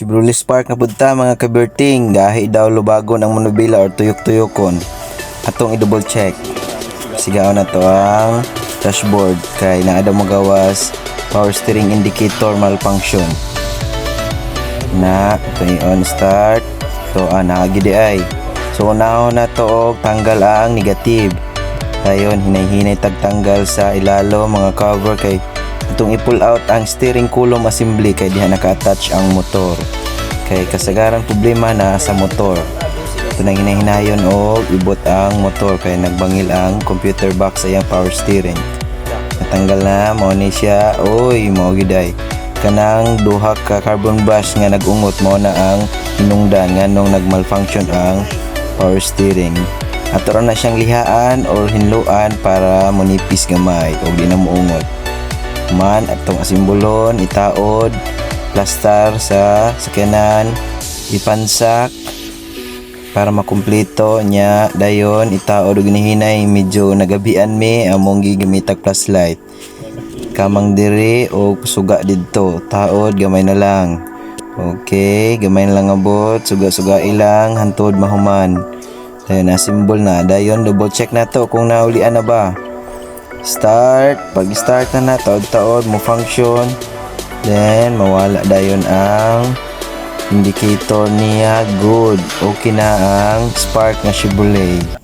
Chevrolet Spark na punta mga kaberting, gahi daw lubagon ang manubila or tuyok-tuyokon. Atong i-double check. Sigaw na to ang dashboard kay naa daw magawas power steering indicator malfunction. Na ito on start. So naagidi ay. So unahon na to og tanggal ang negative. Dayon hinay-hinay tagtanggal sa ilalo mga cover kay itong i-pull out ang steering column assembly kay diha naka-attach ang motor. Kay kasagaran problema na sa motor. Ito na hinahinayon o ibot ang motor kay nagbangil ang computer box sa iyang power steering. Natanggal na, mao ni siya. Oy, mao giday. Kanang duha ka carbon brush nga nagungot mo na ang hinungdan nganong nagmalfunction ang power steering. Ato na siyang lihaan or hinluan para monipis gamay o di na muungot. Man atong asimbolon, itaod, plaster sa sakyanan, ipansak para makumpleto nya dayon itaod og ginihinay medyo nagabian mi among gigamitag flashlight. Kamang diri o suga didto, taod gamay na lang. Okay, gamay na lang abot, suga-suga ilang hantod mahuman. Dayon na symbol na, dayon double check na to kung naulian na ba. Start, pag start na taod-taod mo function. Then mawala dayon ang indicator niya. Good, okay na ang spark na Chevrolet.